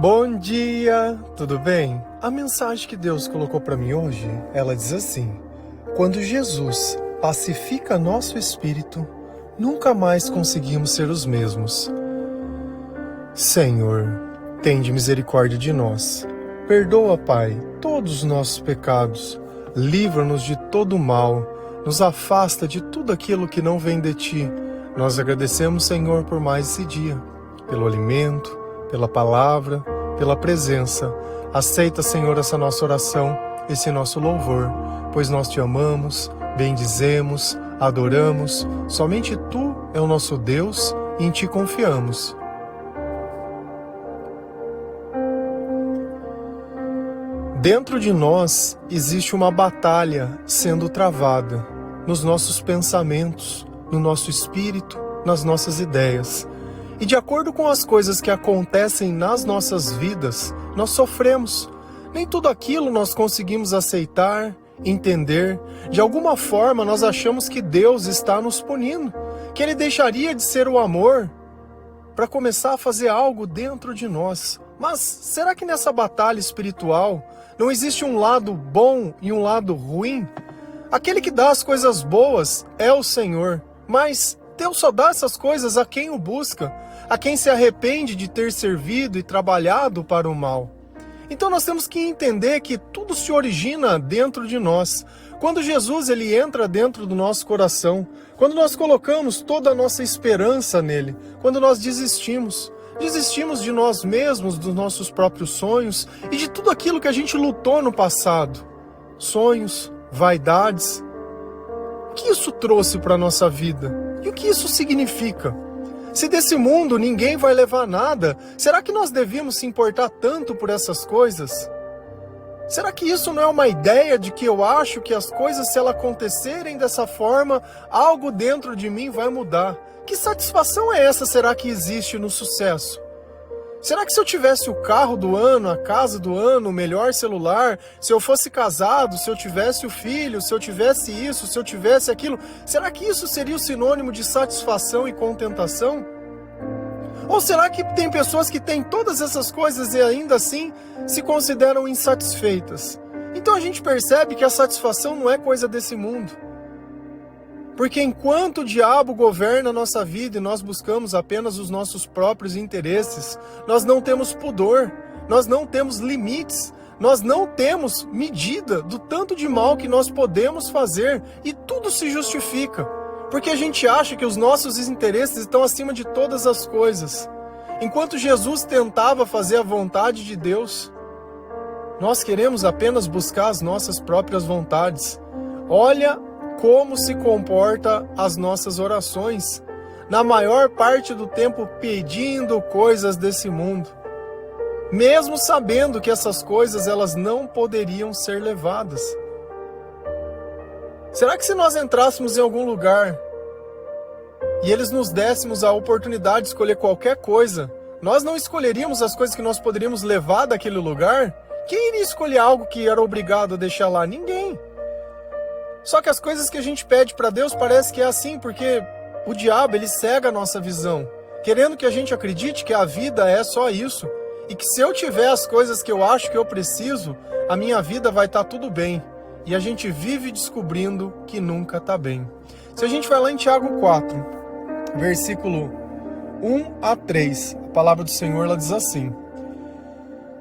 Bom dia, tudo bem? A mensagem que Deus colocou para mim hoje, ela diz assim: quando Jesus pacifica nosso espírito, nunca mais conseguimos ser os mesmos. Senhor, tende misericórdia de nós. Perdoa, Pai, todos os nossos pecados. Livra-nos de todo o mal. Nos afasta de tudo aquilo que não vem de Ti. Nós agradecemos, Senhor, por mais esse dia, pelo alimento, pela palavra, pela presença. Aceita, Senhor, essa nossa oração, esse nosso louvor, pois nós Te amamos, bendizemos, adoramos. Somente Tu é o nosso Deus e em Ti confiamos. Dentro de nós existe uma batalha sendo travada nos nossos pensamentos, no nosso espírito, nas nossas ideias. E de acordo com as coisas que acontecem nas nossas vidas, nós sofremos. Nem tudo aquilo nós conseguimos aceitar, entender. De alguma forma nós achamos que Deus está nos punindo, que Ele deixaria de ser o amor para começar a fazer algo dentro de nós. Mas será que nessa batalha espiritual não existe um lado bom e um lado ruim? Aquele que dá as coisas boas é o Senhor, mas Deus só dá essas coisas a quem o busca, a quem se arrepende de ter servido e trabalhado para o mal. Então nós temos que entender que tudo se origina dentro de nós. Quando Jesus ele entra dentro do nosso coração, quando nós colocamos toda a nossa esperança nele, quando nós desistimos de nós mesmos, dos nossos próprios sonhos e de tudo aquilo que a gente lutou no passado. Sonhos, vaidades. O que isso trouxe para a nossa vida? E o que isso significa? Se desse mundo ninguém vai levar nada, será que nós devíamos se importar tanto por essas coisas? Será que isso não é uma ideia de que eu acho que as coisas, se elas acontecerem dessa forma, algo dentro de mim vai mudar? Que satisfação é essa será que existe no sucesso? Será que se eu tivesse o carro do ano, a casa do ano, o melhor celular, se eu fosse casado, se eu tivesse o filho, se eu tivesse isso, se eu tivesse aquilo, será que isso seria o sinônimo de satisfação e contentação? Ou será que tem pessoas que têm todas essas coisas e ainda assim se consideram insatisfeitas? Então a gente percebe que a satisfação não é coisa desse mundo. Porque enquanto o diabo governa a nossa vida e nós buscamos apenas os nossos próprios interesses, nós não temos pudor, nós não temos limites, nós não temos medida do tanto de mal que nós podemos fazer e tudo se justifica. Porque a gente acha que os nossos interesses estão acima de todas as coisas. Enquanto Jesus tentava fazer a vontade de Deus, nós queremos apenas buscar as nossas próprias vontades. Olha como se comporta as nossas orações, na maior parte do tempo pedindo coisas desse mundo, mesmo sabendo que essas coisas elas não poderiam ser levadas. Será que se nós entrássemos em algum lugar e eles nos dessemos a oportunidade de escolher qualquer coisa, nós não escolheríamos as coisas que nós poderíamos levar daquele lugar? Quem iria escolher algo que era obrigado a deixar lá? Ninguém. Só que as coisas que a gente pede para Deus parece que é assim, porque o diabo ele cega a nossa visão, querendo que a gente acredite que a vida é só isso, e que se eu tiver as coisas que eu acho que eu preciso, a minha vida vai estar tudo bem. E a gente vive descobrindo que nunca está bem. Se a gente vai lá em Tiago 4, versículo 1 a 3, a palavra do Senhor ela diz assim: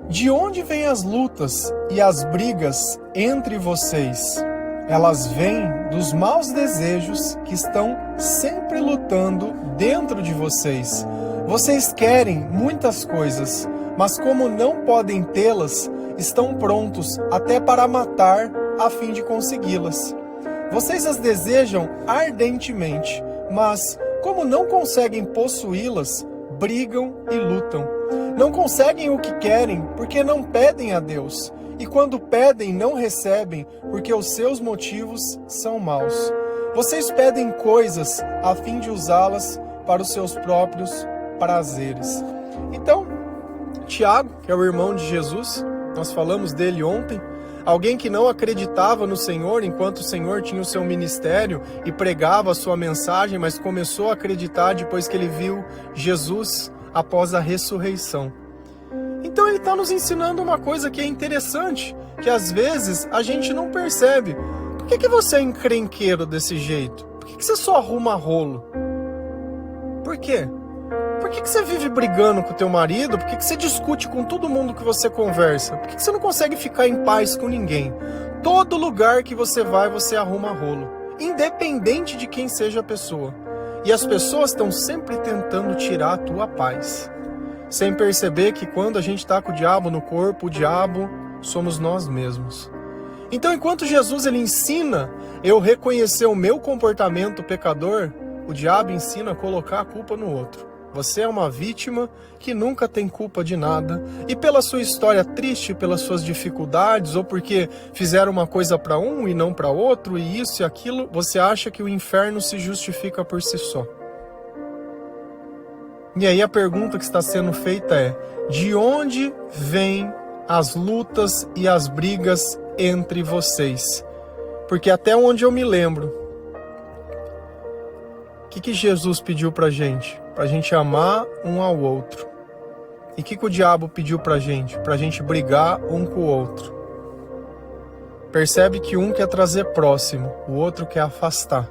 de onde vêm as lutas e as brigas entre vocês? Elas vêm dos maus desejos que estão sempre lutando dentro de vocês. Vocês querem muitas coisas, mas como não podem tê-las, estão prontos até para matar a fim de consegui-las. Vocês as desejam ardentemente, mas como não conseguem possuí-las, brigam e lutam. Não conseguem o que querem porque não pedem a Deus. E quando pedem, não recebem, porque os seus motivos são maus. Vocês pedem coisas a fim de usá-las para os seus próprios prazeres. Então, Tiago, que é o irmão de Jesus, nós falamos dele ontem, alguém que não acreditava no Senhor enquanto o Senhor tinha o seu ministério e pregava a sua mensagem, mas começou a acreditar depois que ele viu Jesus após a ressurreição. Então ele está nos ensinando uma coisa que é interessante, que às vezes a gente não percebe. Por que você é encrenqueiro desse jeito? Por que você só arruma rolo? Por quê? Por que você vive brigando com o teu marido? Por que você discute com todo mundo que você conversa? Por que você não consegue ficar em paz com ninguém? Todo lugar que você vai, você arruma rolo, independente de quem seja a pessoa. E as pessoas estão sempre tentando tirar a tua paz, sem perceber que quando a gente está com o diabo no corpo, o diabo somos nós mesmos. Então, enquanto Jesus ele ensina eu reconhecer o meu comportamento pecador, o diabo ensina a colocar a culpa no outro. Você é uma vítima que nunca tem culpa de nada, e pela sua história triste, pelas suas dificuldades, ou porque fizeram uma coisa para um e não para outro, e isso e aquilo, você acha que o inferno se justifica por si só. E aí a pergunta que está sendo feita é: de onde vêm as lutas e as brigas entre vocês? Porque até onde eu me lembro, o que Jesus pediu pra gente? Pra gente amar um ao outro. E o que o diabo pediu pra gente? Pra gente brigar um com o outro. Percebe que um quer trazer próximo, o outro quer afastar.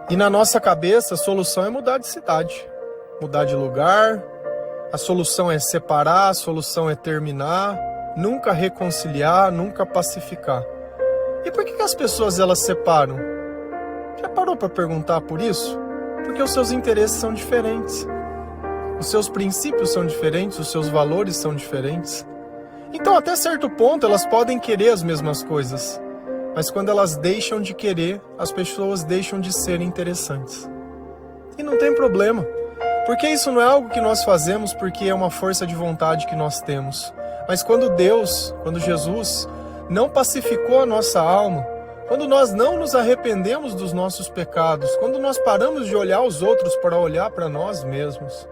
E na nossa cabeça a solução é mudar de cidade, mudar de lugar, a solução é separar, a solução é terminar, nunca reconciliar, nunca pacificar. E por que as pessoas elas separam? Já parou para perguntar por isso? Porque os seus interesses são diferentes, os seus princípios são diferentes, os seus valores são diferentes. Então até certo ponto elas podem querer as mesmas coisas, mas quando elas deixam de querer, as pessoas deixam de ser interessantes. E não tem problema, porque isso não é algo que nós fazemos porque é uma força de vontade que nós temos. Mas quando Jesus não pacificou a nossa alma, quando nós não nos arrependemos dos nossos pecados, quando nós paramos de olhar os outros para olhar para nós mesmos,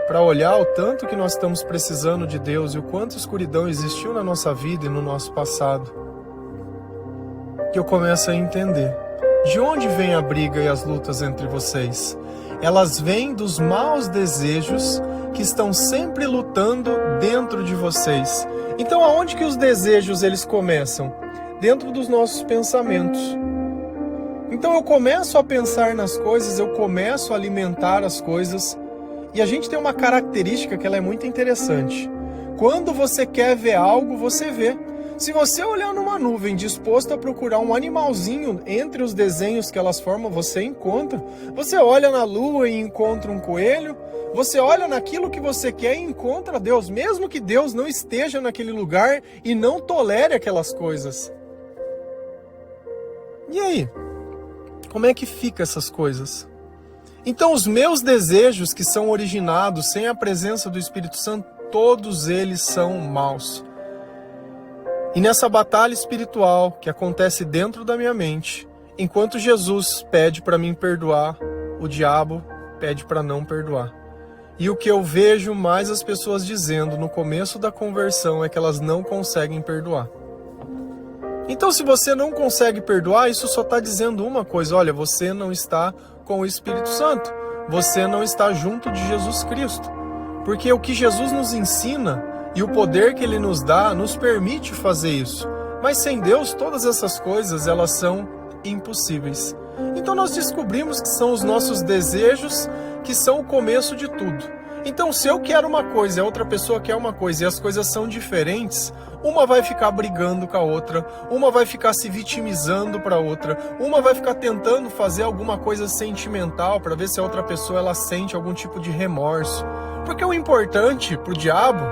para olhar o tanto que nós estamos precisando de Deus e o quanto escuridão existiu na nossa vida e no nosso passado, que eu começo a entender de onde vem a briga e as lutas entre vocês. Elas vêm dos maus desejos que estão sempre lutando dentro de vocês. Então aonde que os desejos eles começam? Dentro dos nossos pensamentos. Então eu começo a pensar nas coisas, eu começo a alimentar as coisas, e a gente tem uma característica que ela é muito interessante. Quando você quer ver algo, você vê. Se você olhar numa nuvem disposto a procurar um animalzinho entre os desenhos que elas formam, você encontra. Você olha na lua e encontra um coelho. Você olha naquilo que você quer e encontra Deus, mesmo que Deus não esteja naquele lugar e não tolere aquelas coisas. E aí? Como é que fica essas coisas? Então os meus desejos que são originados sem a presença do Espírito Santo, todos eles são maus. E nessa batalha espiritual que acontece dentro da minha mente, enquanto Jesus pede para mim perdoar, o diabo pede para não perdoar. E o que eu vejo mais as pessoas dizendo no começo da conversão é que elas não conseguem perdoar. Então se você não consegue perdoar, isso só está dizendo uma coisa: olha, você não está com o Espírito Santo, você não está junto de Jesus Cristo. Porque o que Jesus nos ensina e o poder que Ele nos dá nos permite fazer isso. Mas sem Deus, todas essas coisas elas são impossíveis. Então nós descobrimos que são os nossos desejos que são o começo de tudo. Então se eu quero uma coisa e a outra pessoa quer uma coisa e as coisas são diferentes, uma vai ficar brigando com a outra, uma vai ficar se vitimizando para a outra, uma vai ficar tentando fazer alguma coisa sentimental para ver se a outra pessoa ela sente algum tipo de remorso. Porque o importante pro diabo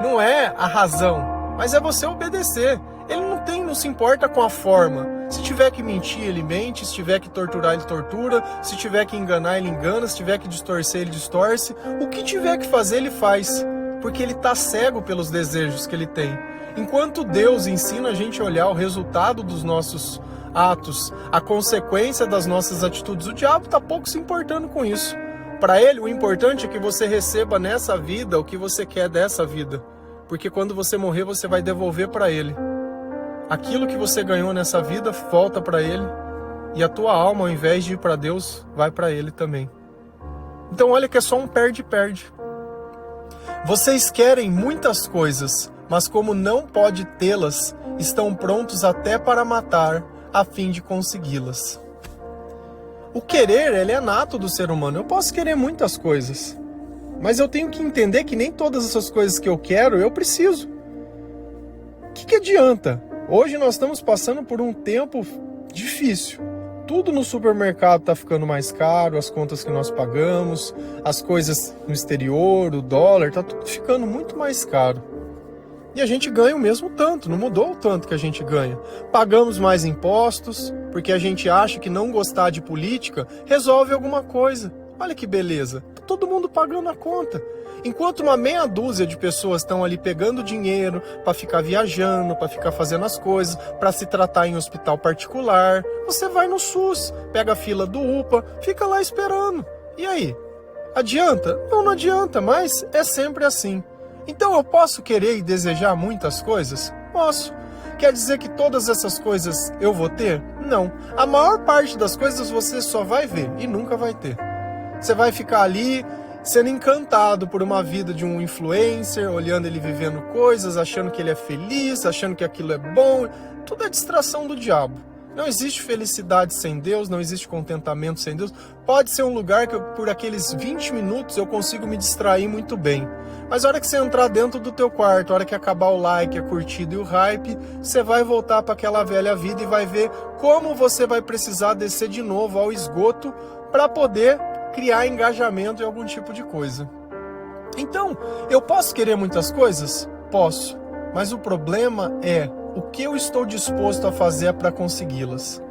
não é a razão, mas é você obedecer. Ele não se importa com a forma. Se tiver que mentir, ele mente. Se tiver que torturar, ele tortura. Se tiver que enganar, ele engana. Se tiver que distorcer, ele distorce. O que tiver que fazer, ele faz. Porque ele está cego pelos desejos que ele tem. Enquanto Deus ensina a gente a olhar o resultado dos nossos atos, a consequência das nossas atitudes, o diabo está pouco se importando com isso. Para ele, o importante é que você receba nessa vida o que você quer dessa vida. Porque quando você morrer, você vai devolver para ele. Aquilo que você ganhou nessa vida, volta para ele. E a tua alma, ao invés de ir para Deus, vai para ele também. Então olha que é só um perde-perde. Vocês querem muitas coisas, mas como não pode tê-las, estão prontos até para matar, a fim de consegui-las. O querer, ele é nato do ser humano. Eu posso querer muitas coisas, mas eu tenho que entender que nem todas essas coisas que eu quero, eu preciso. O que adianta? Hoje nós estamos passando por um tempo difícil. Tudo no supermercado está ficando mais caro, as contas que nós pagamos, as coisas no exterior, o dólar, está tudo ficando muito mais caro. E a gente ganha o mesmo tanto, não mudou o tanto que a gente ganha. Pagamos mais impostos, porque a gente acha que não gostar de política resolve alguma coisa. Olha que beleza, tá todo mundo pagando a conta. Enquanto uma meia dúzia de pessoas estão ali pegando dinheiro para ficar viajando, para ficar fazendo as coisas, para se tratar em hospital particular, você vai no SUS, pega a fila do UPA, fica lá esperando. E aí? Adianta? Não adianta, mas é sempre assim. Então eu posso querer e desejar muitas coisas? Posso. Quer dizer que todas essas coisas eu vou ter? Não. A maior parte das coisas você só vai ver e nunca vai ter. Você vai ficar ali sendo encantado por uma vida de um influencer, olhando ele vivendo coisas, achando que ele é feliz, achando que aquilo é bom. Tudo é distração do diabo. Não existe felicidade sem Deus, não existe contentamento sem Deus. Pode ser um lugar que por aqueles 20 minutos eu consigo me distrair muito bem. Mas a hora que você entrar dentro do teu quarto, a hora que acabar o like, a curtida e o hype, você vai voltar para aquela velha vida e vai ver como você vai precisar descer de novo ao esgoto para poder criar engajamento em algum tipo de coisa. Então, eu posso querer muitas coisas? Posso. Mas o problema é o que eu estou disposto a fazer para consegui-las.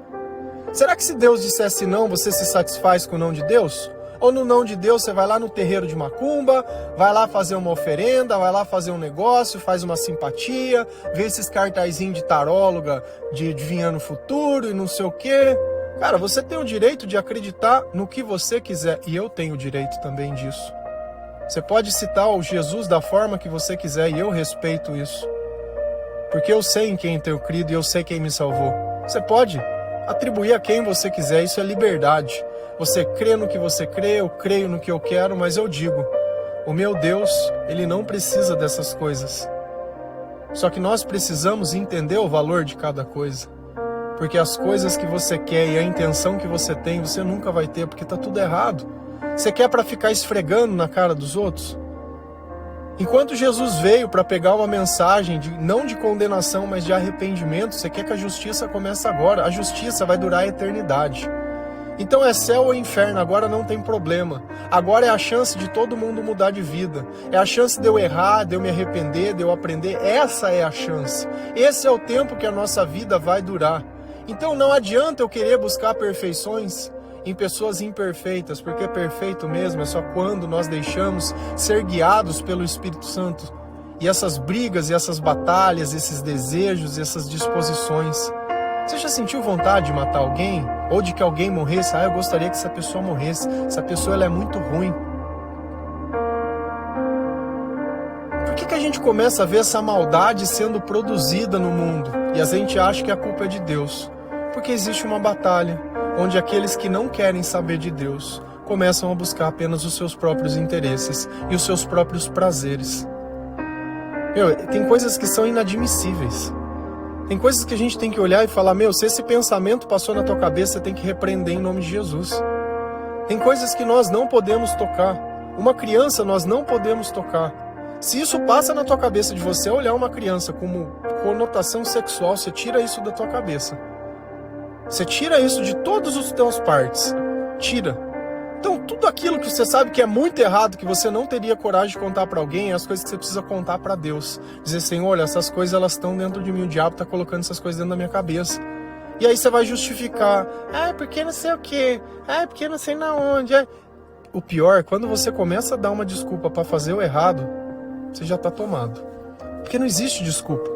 Será que se Deus dissesse não, você se satisfaz com o não de Deus? Ou no não de Deus você vai lá no terreiro de macumba, vai lá fazer uma oferenda, vai lá fazer um negócio, faz uma simpatia, vê esses cartazinhos de taróloga, de adivinhando o futuro e não sei o quê. Cara, você tem o direito de acreditar no que você quiser, e eu tenho o direito também disso. Você pode citar o Jesus da forma que você quiser, e eu respeito isso. Porque eu sei em quem tenho crido e eu sei quem me salvou. Você pode atribuir a quem você quiser, isso é liberdade. Você crê no que você crê, eu creio no que eu quero, mas eu digo, o meu Deus, ele não precisa dessas coisas. Só que nós precisamos entender o valor de cada coisa. Porque as coisas que você quer e a intenção que você tem, você nunca vai ter, porque tá tudo errado. Você quer para ficar esfregando na cara dos outros? Enquanto Jesus veio para pegar uma mensagem não de condenação, mas de arrependimento, você quer que a justiça comece agora. A justiça vai durar a eternidade. Então é céu ou inferno, agora não tem problema. Agora é a chance de todo mundo mudar de vida. É a chance de eu errar, de eu me arrepender, de eu aprender. Essa é a chance. Esse é o tempo que a nossa vida vai durar. Então não adianta eu querer buscar perfeições em pessoas imperfeitas, porque perfeito mesmo é só quando nós deixamos ser guiados pelo Espírito Santo. E essas brigas, e essas batalhas, esses desejos, essas disposições. Você já sentiu vontade de matar alguém? Ou de que alguém morresse? Eu gostaria que essa pessoa morresse. Essa pessoa ela é muito ruim. Por que a gente começa a ver essa maldade sendo produzida no mundo? E a gente acha que a culpa é de Deus. Porque existe uma batalha, onde aqueles que não querem saber de Deus começam a buscar apenas os seus próprios interesses e os seus próprios prazeres. Tem coisas que são inadmissíveis. Tem coisas que a gente tem que olhar e falar, se esse pensamento passou na tua cabeça, você tem que repreender em nome de Jesus. Tem coisas que nós não podemos tocar. Uma criança nós não podemos tocar. Se isso passa na tua cabeça de você olhar uma criança como conotação sexual, você tira isso da tua cabeça. Você tira isso de todos os teus partes. Tira. Então, tudo aquilo que você sabe que é muito errado, que você não teria coragem de contar para alguém, é as coisas que você precisa contar para Deus. Dizer, Senhor, olha, essas coisas elas estão dentro de mim, o diabo está colocando essas coisas dentro da minha cabeça. E aí você vai justificar. Porque não sei o quê. Porque não sei na onde. O pior, quando você começa a dar uma desculpa para fazer o errado, você já está tomado. Porque não existe desculpa.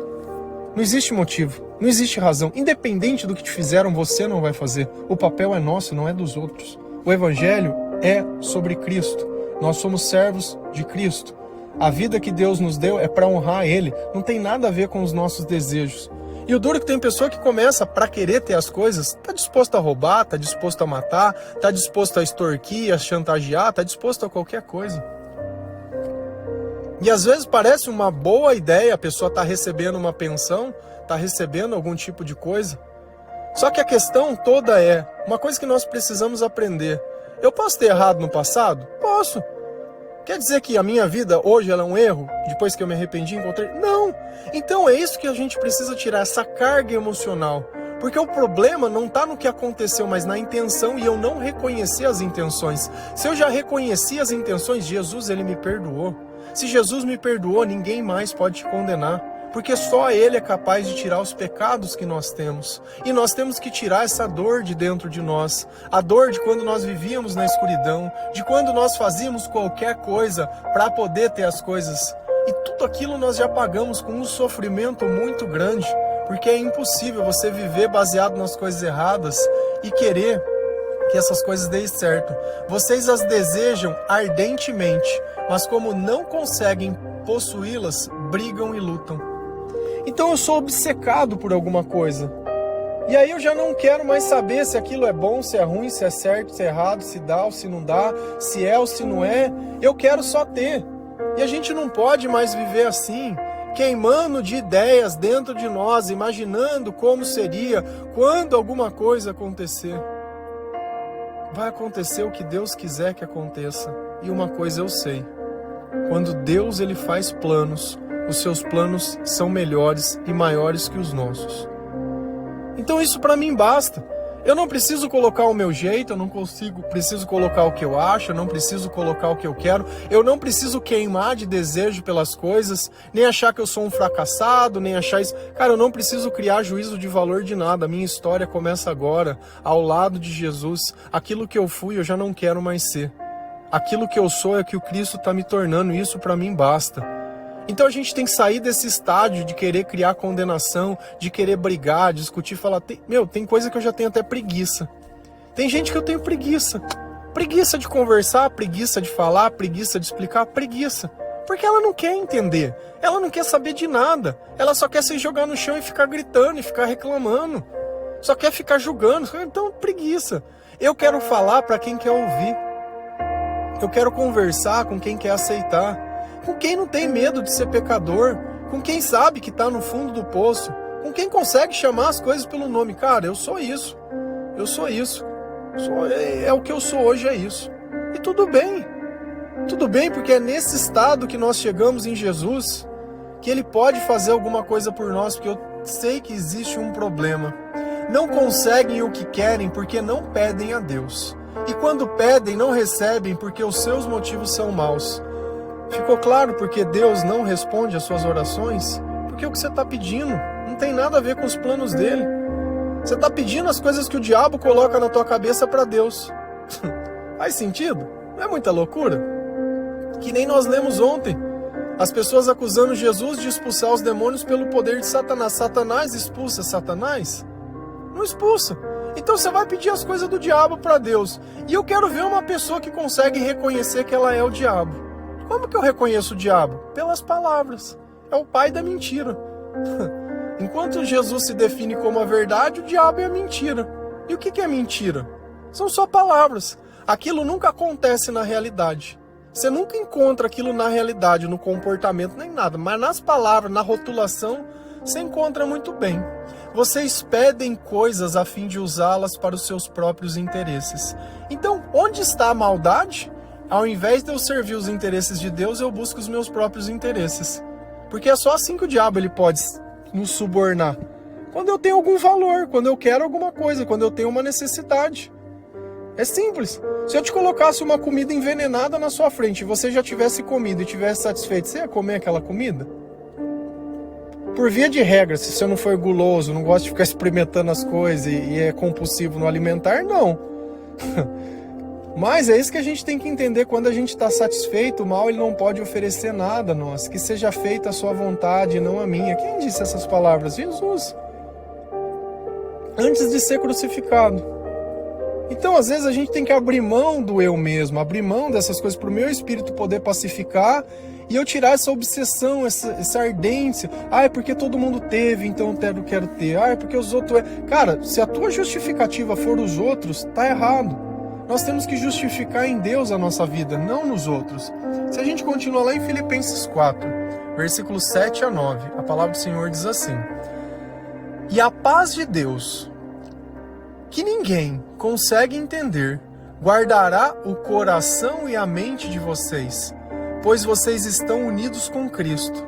Não existe motivo. Não existe razão. Independente do que te fizeram, você não vai fazer. O papel é nosso, não é dos outros. O Evangelho é sobre Cristo. Nós somos servos de Cristo. A vida que Deus nos deu é para honrar Ele. Não tem nada a ver com os nossos desejos. E o duro é que tem pessoa que começa para querer ter as coisas, tá disposto a roubar, tá disposto a matar, tá disposto a extorquir, a chantagear, tá disposto a qualquer coisa. E às vezes parece uma boa ideia, a pessoa está recebendo uma pensão, está recebendo algum tipo de coisa. Só que a questão toda é, uma coisa que nós precisamos aprender. Eu posso ter errado no passado? Posso. Quer dizer que a minha vida hoje ela é um erro? Depois que eu me arrependi, encontrei? Não. Então é isso que a gente precisa tirar, essa carga emocional. Porque o problema não está no que aconteceu, mas na intenção, e eu não reconhecer as intenções. Se eu já reconheci as intenções, Jesus, ele me perdoou. Se Jesus me perdoou, ninguém mais pode te condenar. Porque só Ele é capaz de tirar os pecados que nós temos. E nós temos que tirar essa dor de dentro de nós. A dor de quando nós vivíamos na escuridão, de quando nós fazíamos qualquer coisa para poder ter as coisas. E tudo aquilo nós já pagamos com um sofrimento muito grande. Porque é impossível você viver baseado nas coisas erradas e querer que essas coisas deem certo. Vocês as desejam ardentemente, mas como não conseguem possuí-las, brigam e lutam. Então eu sou obcecado por alguma coisa. E aí eu já não quero mais saber se aquilo é bom, se é ruim, se é certo, se é errado, se dá ou se não dá, se é ou se não é. Eu quero só ter. E a gente não pode mais viver assim, queimando de ideias dentro de nós, imaginando como seria quando alguma coisa acontecer. Vai acontecer o que Deus quiser que aconteça. E uma coisa eu sei. Quando Deus ele faz planos, os seus planos são melhores e maiores que os nossos. Então isso para mim basta. Eu não preciso colocar o meu jeito, eu não preciso colocar o que eu acho, eu não preciso colocar o que eu quero, eu não preciso queimar de desejo pelas coisas, nem achar que eu sou um fracassado, nem achar isso. Cara, eu não preciso criar juízo de valor de nada, a minha história começa agora, ao lado de Jesus. Aquilo que eu fui, eu já não quero mais ser. Aquilo que eu sou é que o Cristo está me tornando, e isso para mim basta. Então a gente tem que sair desse estágio de querer criar condenação, de querer brigar, discutir, falar... tem coisa que eu já tenho até preguiça. Tem gente que eu tenho preguiça. Preguiça de conversar, preguiça de falar, preguiça de explicar, preguiça. Porque ela não quer entender, ela não quer saber de nada. Ela só quer se jogar no chão e ficar gritando e ficar reclamando. Só quer ficar julgando. Então, preguiça. Eu quero falar para quem quer ouvir. Eu quero conversar com quem quer aceitar. Com quem não tem medo de ser pecador, com quem sabe que está no fundo do poço, com quem consegue chamar as coisas pelo nome. Cara, eu sou isso, é o que eu sou hoje, é isso. E tudo bem, porque é nesse estado que nós chegamos em Jesus, que Ele pode fazer alguma coisa por nós, porque eu sei que existe um problema. Não conseguem o que querem porque não pedem a Deus. E quando pedem, não recebem porque os seus motivos são maus. Ficou claro porque Deus não responde às suas orações? Porque o que você está pedindo não tem nada a ver com os planos dele. Você está pedindo as coisas que o diabo coloca na tua cabeça para Deus. Faz sentido? Não é muita loucura? Que nem nós lemos ontem. As pessoas acusando Jesus de expulsar os demônios pelo poder de Satanás. Satanás expulsa Satanás? Não expulsa. Então você vai pedir as coisas do diabo para Deus. E eu quero ver uma pessoa que consegue reconhecer que ela é o diabo. Como que eu reconheço o diabo? Pelas palavras. É o pai da mentira. Enquanto Jesus se define como a verdade, o diabo é a mentira. E o que é mentira? São só palavras. Aquilo nunca acontece na realidade. Você nunca encontra aquilo na realidade, no comportamento, nem nada. Mas nas palavras, na rotulação, você encontra muito bem. Vocês pedem coisas a fim de usá-las para os seus próprios interesses. Então, onde está a maldade? Ao invés de eu servir os interesses de Deus, eu busco os meus próprios interesses. Porque é só assim que o diabo ele pode nos subornar. Quando eu tenho algum valor, quando eu quero alguma coisa, quando eu tenho uma necessidade. É simples. Se eu te colocasse uma comida envenenada na sua frente e você já tivesse comido e tivesse satisfeito, você ia comer aquela comida? Por via de regra, se você não for guloso, não gosta de ficar experimentando as coisas e é compulsivo no alimentar, não. Mas é isso que a gente tem que entender, quando a gente está satisfeito, o mal ele não pode oferecer nada a nós. Que seja feita a sua vontade e não a minha. Quem disse essas palavras? Jesus. Antes de ser crucificado. Então, às vezes, a gente tem que abrir mão do eu mesmo, abrir mão dessas coisas para o meu espírito poder pacificar e eu tirar essa obsessão, essa ardência. Ah, é porque todo mundo teve, então eu quero ter. Ah, é porque os outros... Cara, se a tua justificativa for os outros, tá errado. Nós temos que justificar em Deus a nossa vida, não nos outros. Se a gente continuar lá em Filipenses 4, versículos 7 a 9, a palavra do Senhor diz assim: E a paz de Deus, que ninguém consegue entender, guardará o coração e a mente de vocês, pois vocês estão unidos com Cristo.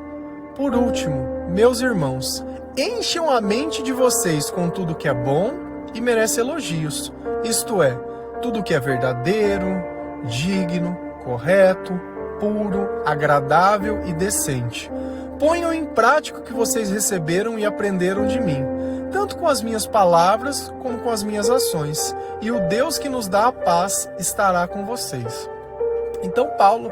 Por último, meus irmãos, encham a mente de vocês com tudo que é bom e merece elogios, isto é, tudo que é verdadeiro, digno, correto, puro, agradável e decente. Ponham em prática o que vocês receberam e aprenderam de mim, tanto com as minhas palavras como com as minhas ações, e o Deus que nos dá a paz estará com vocês. Então Paulo,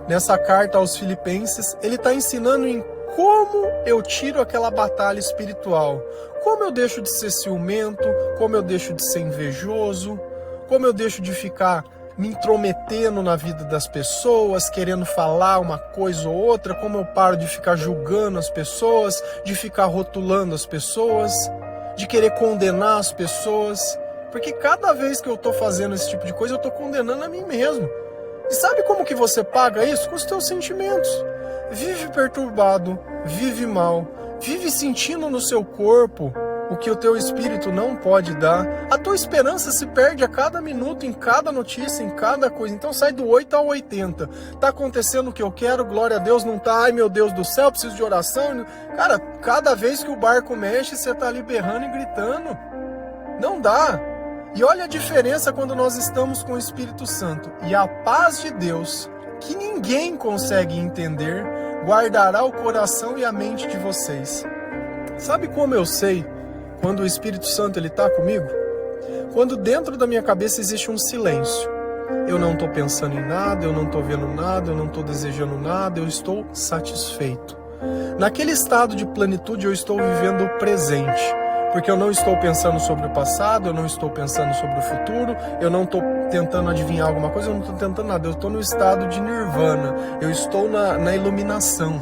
nessa carta aos Filipenses, ele está ensinando em como eu tiro aquela batalha espiritual, como eu deixo de ser ciumento, como eu deixo de ser invejoso, como eu deixo de ficar me intrometendo na vida das pessoas, querendo falar uma coisa ou outra, como eu paro de ficar julgando as pessoas, de ficar rotulando as pessoas, de querer condenar as pessoas, porque cada vez que eu estou fazendo esse tipo de coisa, eu estou condenando a mim mesmo. E sabe como que você paga isso? Com os teus sentimentos. Vive perturbado, vive mal, vive sentindo no seu corpo o que o teu espírito não pode dar. A tua esperança se perde a cada minuto, em cada notícia, em cada coisa. Então sai do 8 ao 80. Tá acontecendo o que eu quero, glória a Deus, não tá, ai meu Deus do céu, preciso de oração. Cara, cada vez que o barco mexe, você tá ali berrando e gritando. Não dá. E olha a diferença quando nós estamos com o Espírito Santo. E a paz de Deus, que ninguém consegue entender, guardará o coração e a mente de vocês. Sabe como eu sei quando o Espírito Santo ele está comigo? Quando dentro da minha cabeça existe um silêncio. Eu não estou pensando em nada, eu não estou vendo nada, eu não estou desejando nada, eu estou satisfeito. Naquele estado de plenitude eu estou vivendo o presente. Porque eu não estou pensando sobre o passado, eu não estou pensando sobre o futuro, eu não estou tentando adivinhar alguma coisa, eu não estou tentando nada. Eu estou no estado de nirvana, eu estou na iluminação,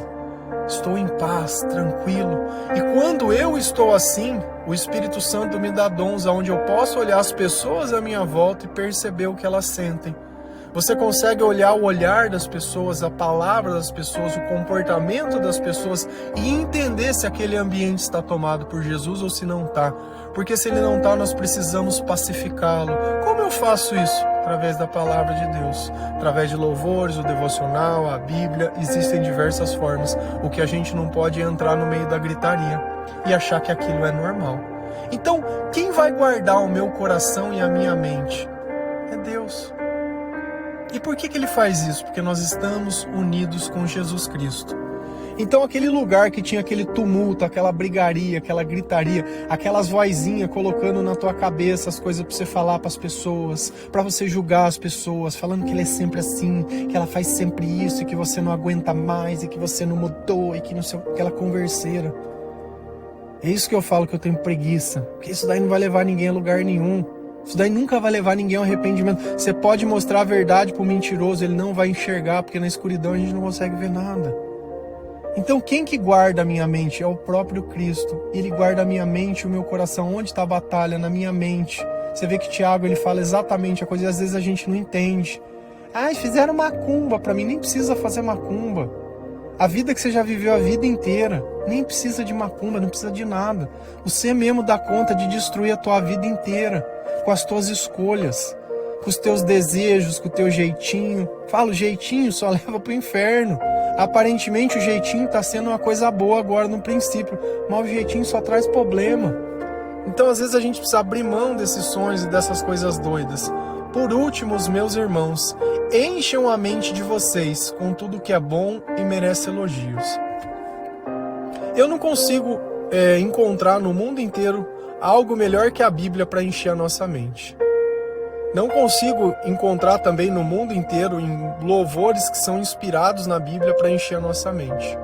estou em paz, tranquilo. E quando eu estou assim, o Espírito Santo me dá dons onde eu posso olhar as pessoas à minha volta e perceber o que elas sentem. Você consegue olhar o olhar das pessoas, a palavra das pessoas, o comportamento das pessoas e entender se aquele ambiente está tomado por Jesus ou se não está. Porque se ele não está, nós precisamos pacificá-lo. Como eu faço isso? Através da palavra de Deus, através de louvores, o devocional, a Bíblia. Existem diversas formas. O que a gente não pode é entrar no meio da gritaria e achar que aquilo é normal. Então, quem vai guardar o meu coração e a minha mente? É Deus. E por que ele faz isso? Porque nós estamos unidos com Jesus Cristo. Então aquele lugar que tinha aquele tumulto, aquela brigaria, aquela gritaria, aquelas vozinhas colocando na tua cabeça as coisas para você falar para as pessoas, para você julgar as pessoas, falando que ele é sempre assim, que ela faz sempre isso, e que você não aguenta mais, e que você não mudou, e que não sei, aquela converseira. É isso que eu falo que eu tenho preguiça, porque isso daí não vai levar ninguém a lugar nenhum. Isso daí nunca vai levar ninguém ao arrependimento. Você pode mostrar a verdade pro mentiroso, ele não vai enxergar, porque na escuridão a gente não consegue ver nada. Então quem que guarda a minha mente? É o próprio Cristo. Ele guarda a minha mente e o meu coração. Onde está a batalha? Na minha mente. Você vê que Tiago ele fala exatamente a coisa e às vezes a gente não entende. Ah, fizeram macumba para mim. Nem precisa fazer macumba. A vida que você já viveu a vida inteira, nem precisa de macumba, não precisa de nada. Você mesmo dá conta de destruir a tua vida inteira, com as tuas escolhas, com os teus desejos, com o teu jeitinho. Fala, o jeitinho só leva pro inferno. Aparentemente o jeitinho está sendo uma coisa boa agora no princípio, mas o jeitinho só traz problema. Então às vezes a gente precisa abrir mão desses sonhos e dessas coisas doidas. Por último, os meus irmãos, encham a mente de vocês com tudo que é bom e merece elogios. Eu não consigo encontrar no mundo inteiro algo melhor que a Bíblia para encher a nossa mente. Não consigo encontrar também no mundo inteiro em louvores que são inspirados na Bíblia para encher a nossa mente.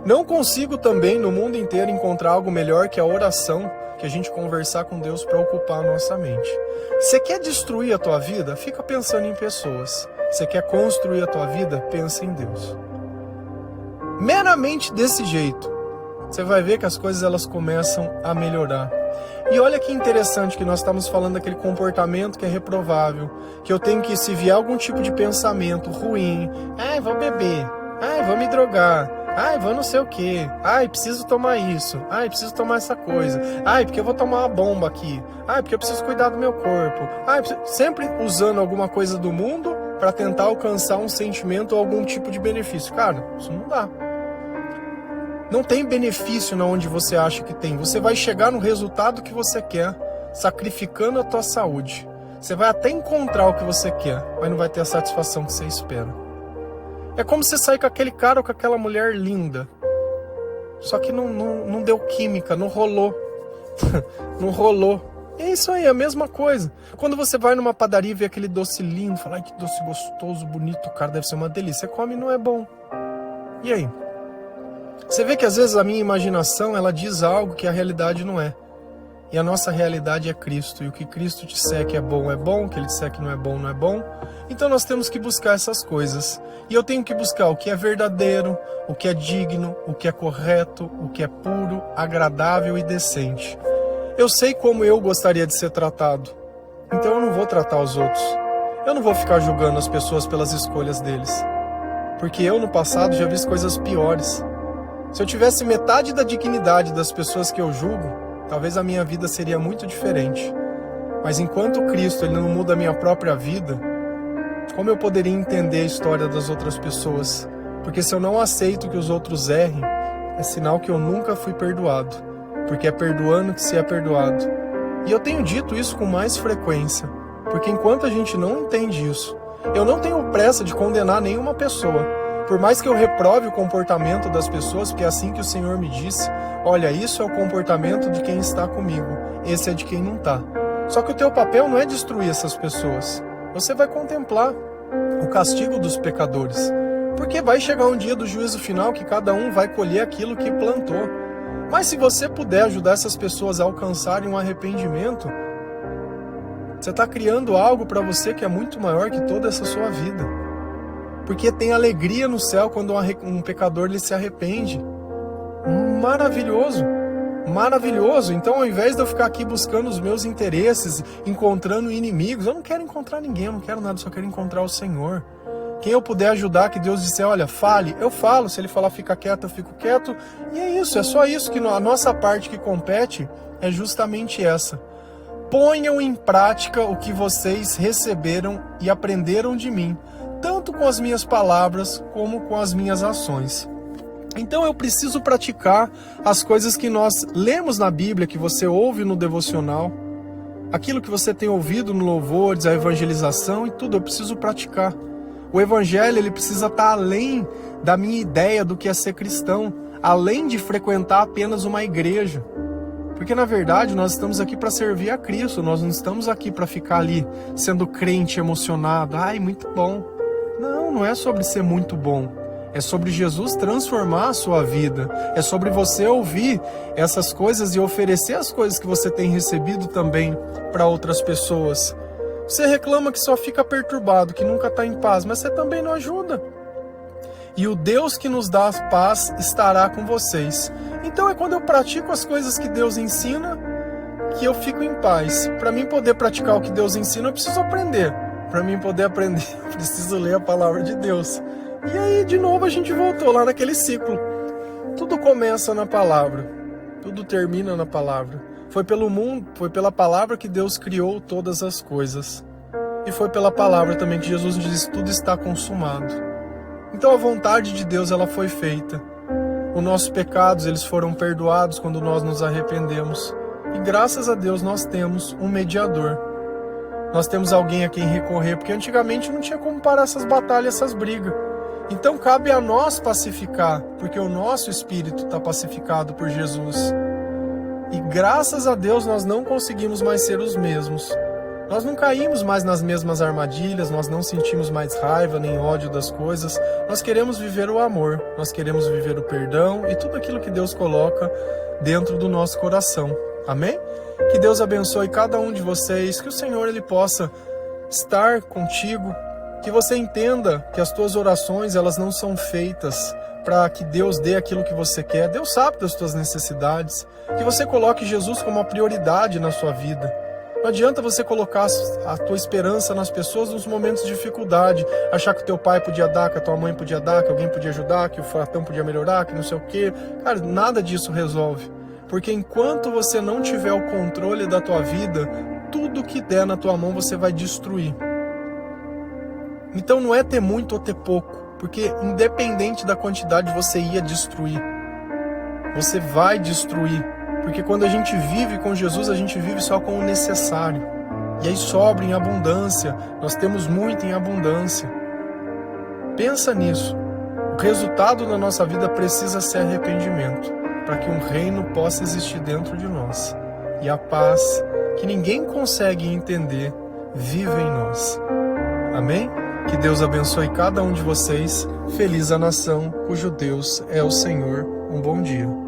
Não consigo também no mundo inteiro encontrar algo melhor que a oração, que a gente conversar com Deus para ocupar a nossa mente. Você quer destruir a tua vida? Fica pensando em pessoas. Você quer construir a tua vida? Pensa em Deus. Meramente desse jeito, você vai ver que as coisas elas começam a melhorar. E olha que interessante que nós estamos falando daquele comportamento que é reprovável, que eu tenho que, se vier algum tipo de pensamento ruim, vou beber, vou me drogar, vou não sei o que, preciso tomar isso, preciso tomar essa coisa, porque eu vou tomar uma bomba aqui, porque eu preciso cuidar do meu corpo, sempre usando alguma coisa do mundo para tentar alcançar um sentimento ou algum tipo de benefício. Cara, isso não dá. Não tem benefício na onde você acha que tem. Você vai chegar no resultado que você quer, sacrificando a tua saúde. Você vai até encontrar o que você quer, mas não vai ter a satisfação que você espera. É como você sair com aquele cara ou com aquela mulher linda. Só que não deu química, não rolou. Não rolou. É isso aí, é a mesma coisa. Quando você vai numa padaria e vê aquele doce lindo, fala, que doce gostoso, bonito, cara, deve ser uma delícia. Você come e não é bom. E aí? Você vê que às vezes a minha imaginação, ela diz algo que a realidade não é. E a nossa realidade é Cristo. E o que Cristo disser que é bom, o que Ele disser que não é bom, não é bom. Então nós temos que buscar essas coisas. E eu tenho que buscar o que é verdadeiro, o que é digno, o que é correto, o que é puro, agradável e decente. Eu sei como eu gostaria de ser tratado. Então eu não vou tratar os outros. Eu não vou ficar julgando as pessoas pelas escolhas deles. Porque eu no passado já vi coisas piores. Se eu tivesse metade da dignidade das pessoas que eu julgo, talvez a minha vida seria muito diferente. Mas enquanto Cristo ele não muda a minha própria vida, como eu poderia entender a história das outras pessoas? Porque se eu não aceito que os outros errem, é sinal que eu nunca fui perdoado. Porque é perdoando que se é perdoado. E eu tenho dito isso com mais frequência, porque enquanto a gente não entende isso, eu não tenho pressa de condenar nenhuma pessoa. Por mais que eu reprove o comportamento das pessoas, porque é assim que o Senhor me disse, olha, isso é o comportamento de quem está comigo, esse é de quem não está. Só que o teu papel não é destruir essas pessoas. Você vai contemplar o castigo dos pecadores. Porque vai chegar um dia do juízo final que cada um vai colher aquilo que plantou. Mas se você puder ajudar essas pessoas a alcançarem um arrependimento, você está criando algo para você que é muito maior que toda essa sua vida. Porque tem alegria no céu quando um pecador ele se arrepende. Maravilhoso, maravilhoso. Então ao invés de eu ficar aqui buscando os meus interesses, encontrando inimigos, eu não quero encontrar ninguém, eu não quero nada, eu só quero encontrar o Senhor. Quem eu puder ajudar, que Deus disser, olha, fale, eu falo. Se Ele falar fica quieto, eu fico quieto. E é isso, é só isso que a nossa parte que compete é justamente essa. Ponham em prática o que vocês receberam e aprenderam de mim, tanto com as minhas palavras como com as minhas ações. Então eu preciso praticar as coisas que nós lemos na Bíblia, que você ouve no devocional, aquilo que você tem ouvido no louvores, a evangelização e tudo, eu preciso praticar. O evangelho ele precisa estar além da minha ideia do que é ser cristão, além de frequentar apenas uma igreja. Porque na verdade nós estamos aqui para servir a Cristo, nós não estamos aqui para ficar ali sendo crente emocionado, muito bom. Não é sobre ser muito bom, é sobre Jesus transformar a sua vida, é sobre você ouvir essas coisas e oferecer as coisas que você tem recebido também para outras pessoas. Você reclama que só fica perturbado, que nunca está em paz, mas você também não ajuda. E o Deus que nos dá paz estará com vocês. Então é quando eu pratico as coisas que Deus ensina, que eu fico em paz. Para mim poder praticar o que Deus ensina, eu preciso aprender. Para mim poder aprender, eu preciso ler a palavra de Deus. E aí, de novo, a gente voltou lá naquele ciclo. Tudo começa na palavra. Tudo termina na palavra. Foi pelo mundo, foi pela palavra que Deus criou todas as coisas. E foi pela palavra também que Jesus diz, tudo está consumado. Então a vontade de Deus ela foi feita. Os nossos pecados eles foram perdoados quando nós nos arrependemos. E graças a Deus nós temos um mediador. Nós temos alguém a quem recorrer, porque antigamente não tinha como parar essas batalhas, essas brigas. Então cabe a nós pacificar, porque o nosso espírito está pacificado por Jesus. E graças a Deus nós não conseguimos mais ser os mesmos. Nós não caímos mais nas mesmas armadilhas, nós não sentimos mais raiva nem ódio das coisas. Nós queremos viver o amor, nós queremos viver o perdão e tudo aquilo que Deus coloca dentro do nosso coração. Amém? Que Deus abençoe cada um de vocês, que o Senhor ele possa estar contigo, que você entenda que as tuas orações elas não são feitas para que Deus dê aquilo que você quer. Deus sabe das suas necessidades. Que você coloque Jesus como uma prioridade na sua vida. Não adianta você colocar a tua esperança nas pessoas nos momentos de dificuldade, achar que o teu pai podia dar, que a tua mãe podia dar, que alguém podia ajudar, que o fratão podia melhorar, que não sei o quê. Cara, nada disso resolve. Porque enquanto você não tiver o controle da tua vida, tudo que der na tua mão você vai destruir. Então não é ter muito ou ter pouco, porque independente da quantidade você ia destruir. Você vai destruir. Porque quando a gente vive com Jesus, a gente vive só com o necessário. E aí sobra em abundância. Nós temos muito em abundância. Pensa nisso. O resultado da nossa vida precisa ser arrependimento, para que um reino possa existir dentro de nós. E a paz, que ninguém consegue entender, vive em nós. Amém? Que Deus abençoe cada um de vocês. Feliz a nação cujo Deus é o Senhor. Um bom dia.